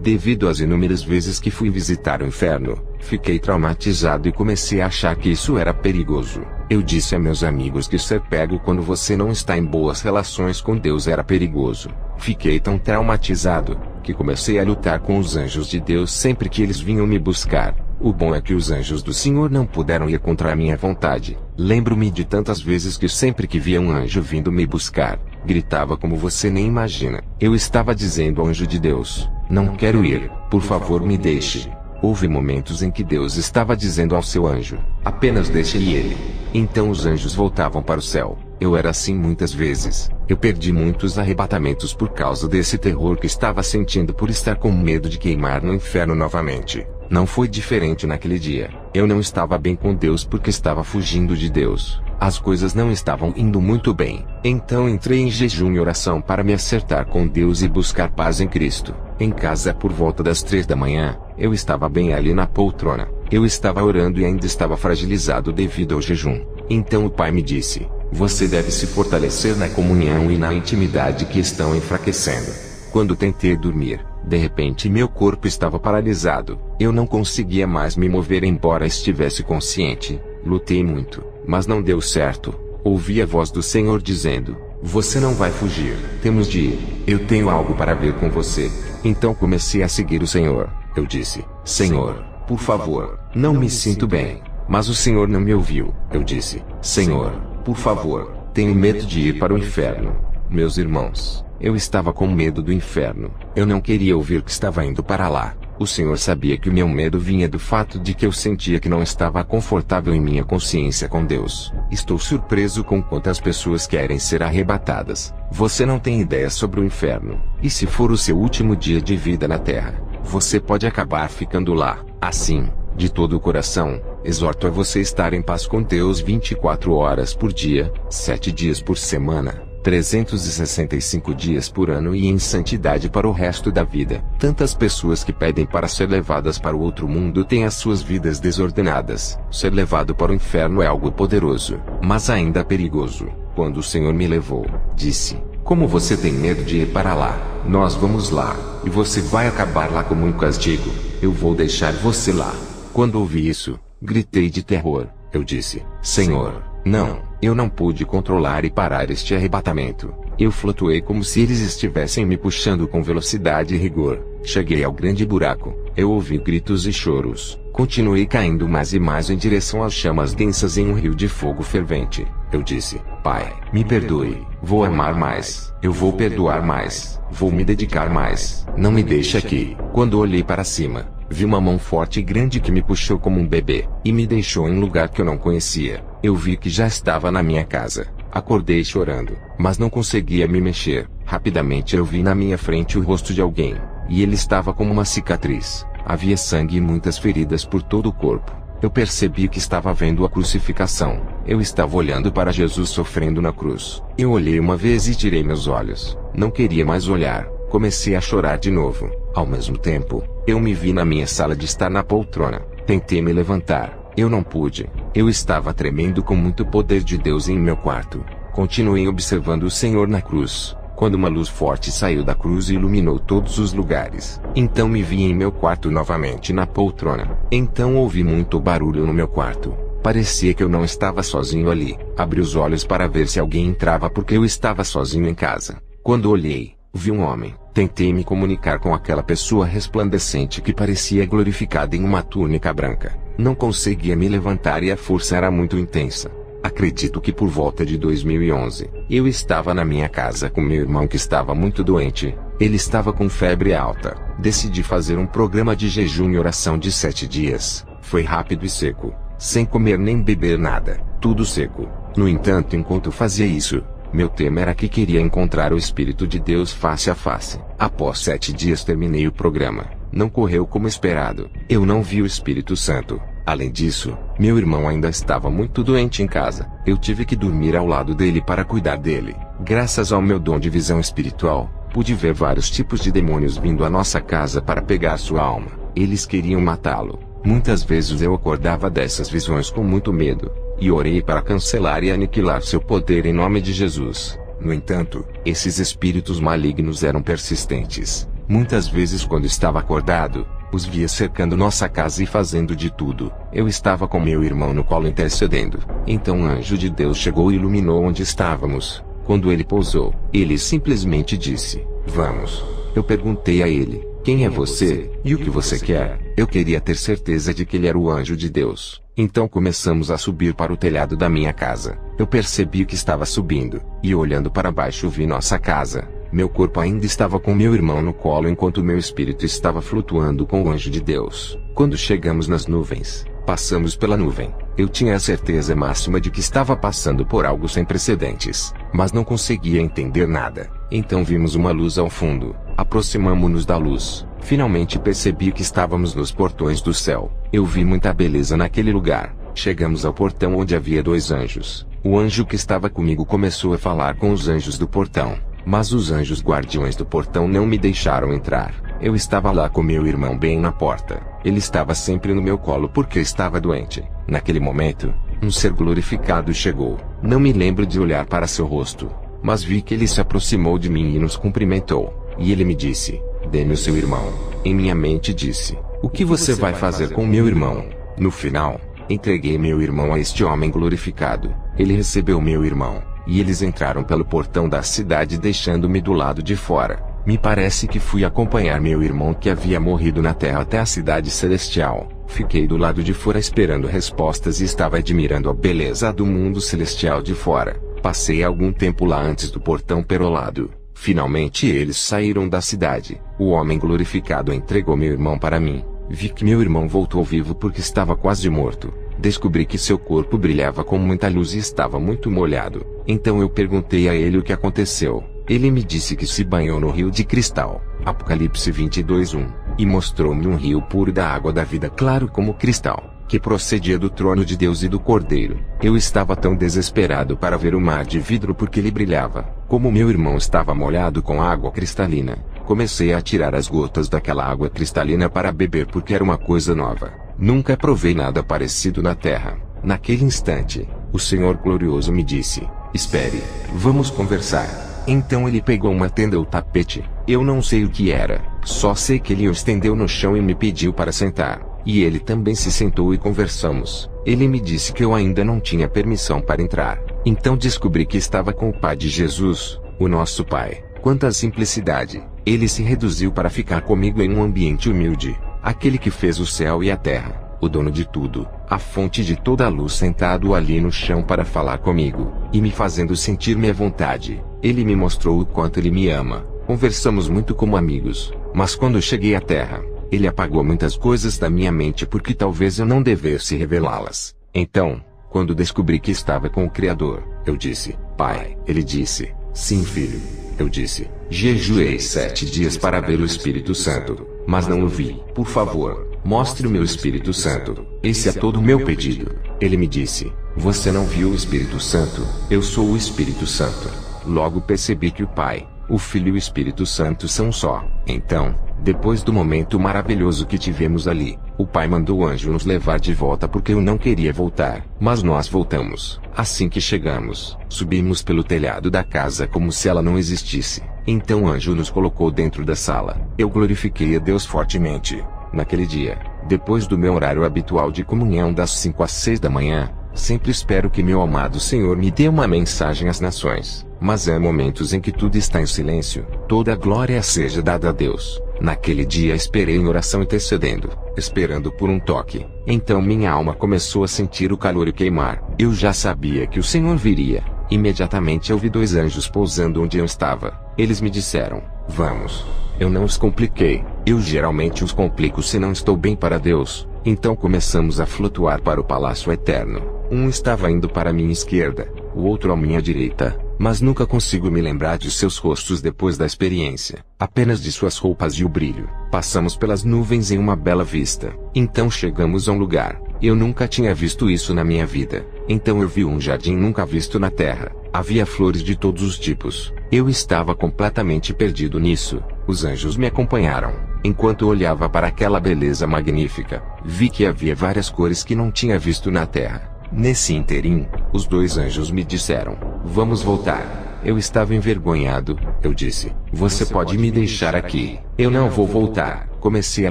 Devido às inúmeras vezes que fui visitar o inferno, fiquei traumatizado e comecei a achar que isso era perigoso. Eu disse a meus amigos que ser pego quando você não está em boas relações com Deus era perigoso. Fiquei tão traumatizado, que comecei a lutar com os anjos de Deus sempre que eles vinham me buscar. O bom é que os anjos do Senhor não puderam ir contra a minha vontade. Lembro-me de tantas vezes que sempre que via um anjo vindo me buscar, gritava como você nem imagina. Eu estava dizendo ao anjo de Deus: não quero ir, por favor me deixe. Houve momentos em que Deus estava dizendo ao seu anjo: apenas deixe ele. Então os anjos voltavam para o céu. Eu era assim muitas vezes. Eu perdi muitos arrebatamentos por causa desse terror que estava sentindo por estar com medo de queimar no inferno novamente. Não foi diferente naquele dia. Eu não estava bem com Deus porque estava fugindo de Deus. As coisas não estavam indo muito bem. Então entrei em jejum e oração para me acertar com Deus e buscar paz em Cristo. Em casa por volta das 3 da manhã, eu estava bem ali na poltrona. Eu estava orando e ainda estava fragilizado devido ao jejum. Então o Pai me disse: você deve se fortalecer na comunhão e na intimidade que estão enfraquecendo. Quando tentei dormir, de repente meu corpo estava paralisado. Eu não conseguia mais me mover embora estivesse consciente. Lutei muito, mas não deu certo. Ouvi a voz do Senhor dizendo: você não vai fugir. Temos de ir. Eu tenho algo para ver com você. Então comecei a seguir o Senhor. Eu disse: Senhor, por favor, não me sinto bem. Mas o Senhor não me ouviu. Eu disse: Senhor, por favor, tenho medo de ir para o inferno. Meus irmãos, eu estava com medo do inferno. Eu não queria ouvir que estava indo para lá. O Senhor sabia que o meu medo vinha do fato de que eu sentia que não estava confortável em minha consciência com Deus. Estou surpreso com quantas pessoas querem ser arrebatadas. Você não tem ideia sobre o inferno. E se for o seu último dia de vida na terra, você pode acabar ficando lá. Assim, de todo o coração, exorto a você estar em paz com Deus 24 horas por dia, 7 dias por semana, 365 dias por ano e em santidade para o resto da vida. Tantas pessoas que pedem para ser levadas para o outro mundo têm as suas vidas desordenadas. Ser levado para o inferno é algo poderoso, mas ainda perigoso. Quando o Senhor me levou, disse: como você tem medo de ir para lá? Nós vamos lá, e você vai acabar lá como um castigo. Eu vou deixar você lá. Quando ouvi isso, gritei de terror. Eu disse: Senhor, não. Eu não pude controlar e parar este arrebatamento. Eu flutuei como se eles estivessem me puxando com velocidade e rigor. Cheguei ao grande buraco. Eu ouvi gritos e choros. Continuei caindo mais e mais em direção às chamas densas em um rio de fogo fervente. Eu disse: Pai, me perdoe. Vou amar mais. Eu vou perdoar mais. Vou me dedicar mais. Não me deixe aqui. Quando olhei para cima, vi uma mão forte e grande que me puxou como um bebê, e me deixou em um lugar que eu não conhecia. Eu vi que já estava na minha casa. Acordei chorando, mas não conseguia me mexer. Rapidamente eu vi na minha frente o rosto de alguém, e ele estava como uma cicatriz. Havia sangue e muitas feridas por todo o corpo. Eu percebi que estava vendo a crucificação. Eu estava olhando para Jesus sofrendo na cruz. Eu olhei uma vez e tirei meus olhos. Não queria mais olhar. Comecei a chorar de novo. Ao mesmo tempo, eu me vi na minha sala de estar na poltrona. Tentei me levantar. Eu não pude. Eu estava tremendo com muito poder de Deus em meu quarto. Continuei observando o Senhor na cruz, quando uma luz forte saiu da cruz e iluminou todos os lugares. Então me vi em meu quarto novamente na poltrona. Então ouvi muito barulho no meu quarto. Parecia que eu não estava sozinho ali. Abri os olhos para ver se alguém entrava porque eu estava sozinho em casa. Quando olhei, vi um homem. Tentei me comunicar com aquela pessoa resplandecente que parecia glorificada em uma túnica branca. Não conseguia me levantar e a força era muito intensa. Acredito que por volta de 2011, eu estava na minha casa com meu irmão que estava muito doente. Ele estava com febre alta. Decidi fazer um programa de jejum e oração de 7 dias. Foi rápido e seco, sem comer nem beber nada, tudo seco. No entanto, enquanto fazia isso, meu tema era que queria encontrar o Espírito de Deus face a face. Após 7 dias terminei o programa. Não correu como esperado. Eu não vi o Espírito Santo. Além disso, meu irmão ainda estava muito doente em casa. Eu tive que dormir ao lado dele para cuidar dele. Graças ao meu dom de visão espiritual, pude ver vários tipos de demônios vindo à nossa casa para pegar sua alma. Eles queriam matá-lo. Muitas vezes eu acordava dessas visões com muito medo, e orei para cancelar e aniquilar seu poder em nome de Jesus. No entanto, esses espíritos malignos eram persistentes. Muitas vezes quando estava acordado, os via cercando nossa casa e fazendo de tudo. Eu estava com meu irmão no colo intercedendo. Então um anjo de Deus chegou e iluminou onde estávamos. Quando ele pousou, ele simplesmente disse: "Vamos." Eu perguntei a ele: "Quem é você? E o que você quer?" Eu queria ter certeza de que ele era o anjo de Deus. Então começamos a subir para o telhado da minha casa. Eu percebi que estava subindo, e olhando para baixo vi nossa casa. Meu corpo ainda estava com meu irmão no colo enquanto meu espírito estava flutuando com o anjo de Deus. Quando chegamos nas nuvens, passamos pela nuvem. Eu tinha a certeza máxima de que estava passando por algo sem precedentes, mas não conseguia entender nada. Então vimos uma luz ao fundo. Aproximamo-nos da luz. Finalmente percebi que estávamos nos portões do céu. Eu vi muita beleza naquele lugar. Chegamos ao portão onde havia 2 anjos. O anjo que estava comigo começou a falar com os anjos do portão, mas os anjos guardiões do portão não me deixaram entrar. Eu estava lá com meu irmão bem na porta. Ele estava sempre no meu colo porque estava doente. Naquele momento, um ser glorificado chegou. Não me lembro de olhar para seu rosto, mas vi que ele se aproximou de mim e nos cumprimentou. E ele me disse: "Dê-me o seu irmão." Em minha mente disse: "O que você vai fazer com meu irmão?" No final, entreguei meu irmão a este homem glorificado. Ele recebeu meu irmão, e eles entraram pelo portão da cidade deixando-me do lado de fora. Me parece que fui acompanhar meu irmão que havia morrido na terra até a cidade celestial. Fiquei do lado de fora esperando respostas e estava admirando a beleza do mundo celestial de fora. Passei algum tempo lá antes do portão perolado. Finalmente eles saíram da cidade. O homem glorificado entregou meu irmão para mim. Vi que meu irmão voltou vivo porque estava quase morto. Descobri que seu corpo brilhava com muita luz e estava muito molhado. Então eu perguntei a ele o que aconteceu. Ele me disse que se banhou no rio de cristal, Apocalipse 22:1, e mostrou-me um rio puro da água da vida claro como cristal, que procedia do trono de Deus e do Cordeiro. Eu estava tão desesperado para ver o mar de vidro porque ele brilhava. Como meu irmão estava molhado com água cristalina, comecei a tirar as gotas daquela água cristalina para beber porque era uma coisa nova. Nunca provei nada parecido na terra. Naquele instante, o Senhor glorioso me disse: "Espere, vamos conversar." Então ele pegou uma tenda ou tapete. Eu não sei o que era, só sei que ele o estendeu no chão e me pediu para sentar. E ele também se sentou e conversamos. Ele me disse que eu ainda não tinha permissão para entrar. Então descobri que estava com o Pai de Jesus, o nosso Pai. Quanta simplicidade! Ele se reduziu para ficar comigo em um ambiente humilde. Aquele que fez o céu e a terra, o dono de tudo, a fonte de toda a luz, sentado ali no chão para falar comigo, e me fazendo sentir-me à vontade. Ele me mostrou o quanto ele me ama. Conversamos muito como amigos, mas quando cheguei à terra, ele apagou muitas coisas da minha mente porque talvez eu não devesse revelá-las. Então, quando descobri que estava com o Criador, eu disse: "Pai." Ele disse: "Sim, filho." Eu disse: "Jejuei 7 dias para ver o Espírito Santo, mas não o vi. Por favor, mostre o meu Espírito Santo. Esse é todo o meu pedido." Ele me disse: "Você não viu o Espírito Santo? Eu sou o Espírito Santo." Logo percebi que o Pai, o Filho e o Espírito Santo são só. Então, depois do momento maravilhoso que tivemos ali, o Pai mandou o anjo nos levar de volta porque eu não queria voltar. Mas nós voltamos. Assim que chegamos, subimos pelo telhado da casa como se ela não existisse. Então o anjo nos colocou dentro da sala. Eu glorifiquei a Deus fortemente. Naquele dia, depois do meu horário habitual de comunhão das 5 às 6 da manhã, sempre espero que meu amado Senhor me dê uma mensagem às nações. Mas há momentos em que tudo está em silêncio. Toda a glória seja dada a Deus. Naquele dia esperei em oração intercedendo, esperando por um toque. Então minha alma começou a sentir o calor e queimar. Eu já sabia que o Senhor viria. Imediatamente eu vi 2 anjos pousando onde eu estava. Eles me disseram: "Vamos." Eu não os compliquei. Eu geralmente os complico se não estou bem para Deus. Então começamos a flutuar para o palácio eterno. Um estava indo para a minha esquerda, o outro à minha direita, mas nunca consigo me lembrar de seus rostos depois da experiência, apenas de suas roupas e o brilho. Passamos pelas nuvens em uma bela vista. Então chegamos a um lugar. Eu nunca tinha visto isso na minha vida. Então eu vi um jardim nunca visto na terra. Havia flores de todos os tipos. Eu estava completamente perdido nisso. Os anjos me acompanharam. Enquanto olhava para aquela beleza magnífica, vi que havia várias cores que não tinha visto na terra. Nesse interim, os 2 anjos me disseram: "Vamos voltar." Eu estava envergonhado. Eu disse: você pode me deixar aqui. Eu não vou voltar. Comecei a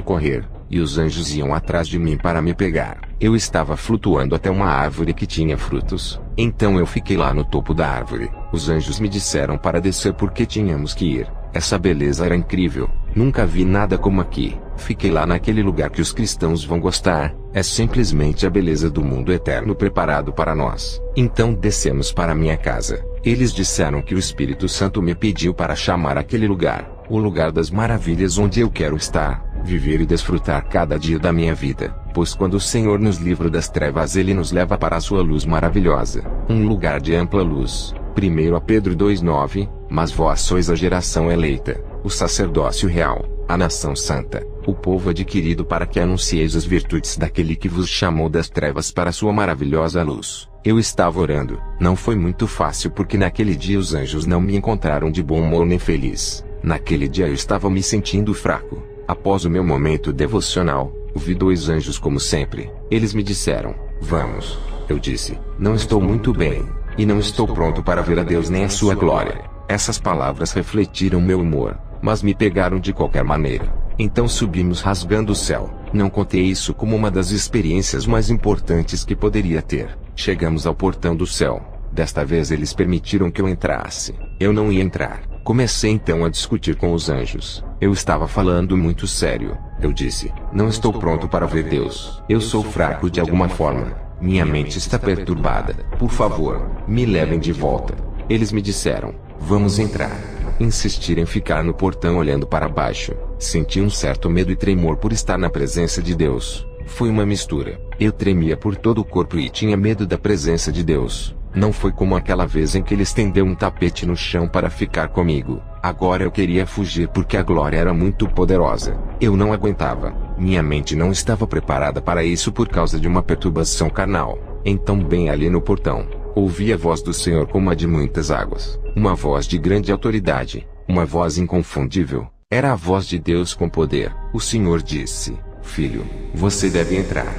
correr, e os anjos iam atrás de mim para me pegar. Eu estava flutuando até uma árvore que tinha frutos. Então eu fiquei lá no topo da árvore. Os anjos me disseram para descer porque tínhamos que ir. Essa beleza era incrível. Nunca vi nada como aqui. Fiquei lá naquele lugar que os cristãos vão gostar. É simplesmente a beleza do mundo eterno preparado para nós. Então descemos para minha casa. Eles disseram que o Espírito Santo me pediu para chamar aquele lugar o lugar das maravilhas, onde eu quero estar, viver e desfrutar cada dia da minha vida. Pois quando o Senhor nos livra das trevas, Ele nos leva para a sua luz maravilhosa, um lugar de ampla luz. 1 Pedro 2:9, mas vós sois a geração eleita, o sacerdócio real, a nação santa, o povo adquirido, para que anuncieis as virtudes daquele que vos chamou das trevas para a sua maravilhosa luz. Eu estava orando. Não foi muito fácil porque naquele dia os anjos não me encontraram de bom humor nem feliz. Naquele dia eu estava me sentindo fraco. Após o meu momento devocional, vi 2 anjos como sempre. Eles me disseram: vamos. Eu disse: não estou muito bem, e não estou pronto para ver a Deus nem a sua glória. Essas palavras refletiram meu humor, mas me pegaram de qualquer maneira. Então subimos rasgando o céu. Não contei isso como uma das experiências mais importantes que poderia ter. Chegamos ao portão do céu. Desta vez eles permitiram que eu entrasse. Eu não ia entrar. Comecei então a discutir com os anjos. Eu estava falando muito sério. Eu disse: não estou pronto para ver Deus. Eu sou fraco de alguma forma. Minha mente está perturbada. Por favor, me levem de volta. Eles me disseram: vamos entrar. Insistiram em ficar no portão olhando para baixo. Senti um certo medo e tremor por estar na presença de Deus. Foi uma mistura. Eu tremia por todo o corpo e tinha medo da presença de Deus. Não foi como aquela vez em que ele estendeu um tapete no chão para ficar comigo. Agora eu queria fugir porque a glória era muito poderosa. Eu não aguentava. Minha mente não estava preparada para isso por causa de uma perturbação carnal. Então, bem ali no portão, ouvi a voz do Senhor como a de muitas águas. Uma voz de grande autoridade. Uma voz inconfundível. Era a voz de Deus com poder. O Senhor disse: filho, você deve entrar.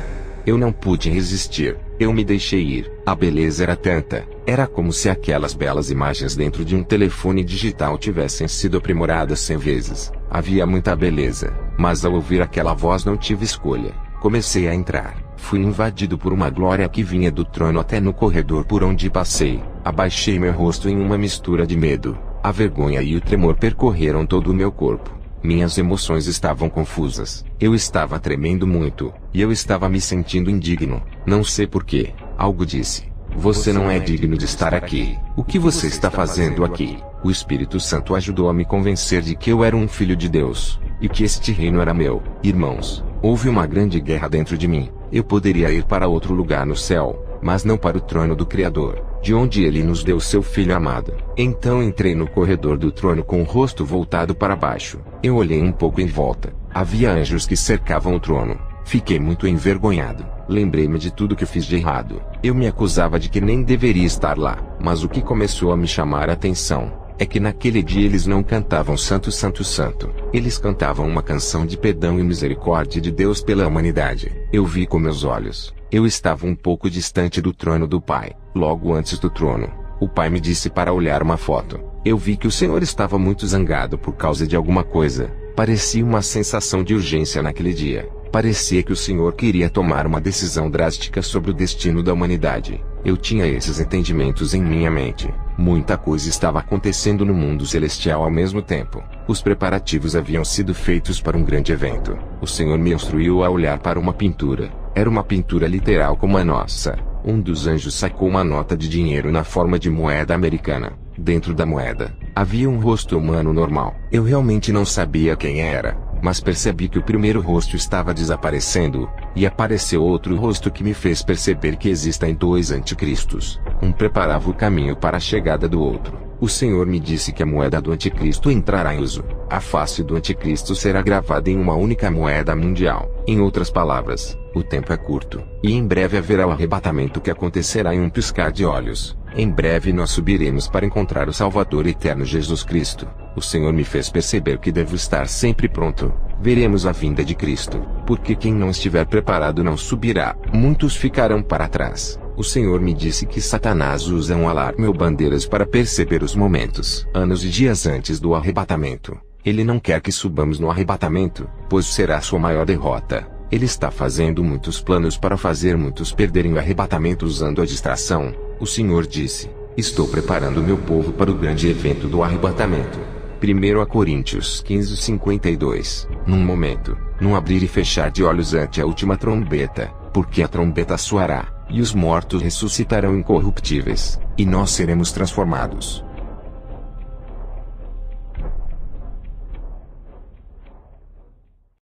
Eu não pude resistir. Eu me deixei ir. A beleza era tanta. Era como se aquelas belas imagens dentro de um telefone digital tivessem sido aprimoradas 100 vezes. Havia muita beleza. Mas ao ouvir aquela voz não tive escolha. Comecei a entrar. Fui invadido por uma glória que vinha do trono até no corredor por onde passei. Abaixei meu rosto em uma mistura de medo. A vergonha e o tremor percorreram todo o meu corpo. Minhas emoções estavam confusas. Eu estava tremendo muito, e eu estava me sentindo indigno. Não sei porquê. Algo disse: você não é digno de estar aqui. O que você está fazendo aqui? O Espírito Santo ajudou a me convencer de que eu era um filho de Deus, e que este reino era meu. Irmãos, houve uma grande guerra dentro de mim. Eu poderia ir para outro lugar no céu, mas não para o trono do Criador, de onde Ele nos deu seu Filho amado. Então entrei no corredor do trono com o rosto voltado para baixo. Eu olhei um pouco em volta. Havia anjos que cercavam o trono. Fiquei muito envergonhado. Lembrei-me de tudo que fiz de errado. Eu me acusava de que nem deveria estar lá. Mas o que começou a me chamar a atenção é que naquele dia eles não cantavam Santo, Santo, Santo. Eles cantavam uma canção de perdão e misericórdia de Deus pela humanidade. Eu vi com meus olhos. Eu estava um pouco distante do trono do Pai. Logo antes do trono, o Pai me disse para olhar uma foto. Eu vi que o Senhor estava muito zangado por causa de alguma coisa. Parecia uma sensação de urgência naquele dia. Parecia que o Senhor queria tomar uma decisão drástica sobre o destino da humanidade. Eu tinha esses entendimentos em minha mente. Muita coisa estava acontecendo no mundo celestial ao mesmo tempo. Os preparativos haviam sido feitos para um grande evento. O Senhor me instruiu a olhar para uma pintura. Era uma pintura literal como a nossa. Um dos anjos sacou uma nota de dinheiro na forma de moeda americana. Dentro da moeda, havia um rosto humano normal. Eu realmente não sabia quem era, mas percebi que o primeiro rosto estava desaparecendo, e apareceu outro rosto que me fez perceber que existem 2 anticristos. Um preparava o caminho para a chegada do outro. O Senhor me disse que a moeda do anticristo entrará em uso. A face do anticristo será gravada em uma única moeda mundial. Em outras palavras, o tempo é curto, e em breve haverá o arrebatamento que acontecerá em um piscar de olhos. Em breve nós subiremos para encontrar o Salvador eterno Jesus Cristo. O Senhor me fez perceber que devo estar sempre pronto. Veremos a vinda de Cristo, porque quem não estiver preparado não subirá. Muitos ficarão para trás. O Senhor me disse que Satanás usa um alarme ou bandeiras para perceber os momentos, anos e dias antes do arrebatamento. Ele não quer que subamos no arrebatamento, pois será sua maior derrota. Ele está fazendo muitos planos para fazer muitos perderem o arrebatamento usando a distração. O Senhor disse: estou preparando meu povo para o grande evento do arrebatamento. 1 Coríntios 15:52. Num momento, num abrir e fechar de olhos ante a última trombeta, porque a trombeta soará, e os mortos ressuscitarão incorruptíveis, e nós seremos transformados.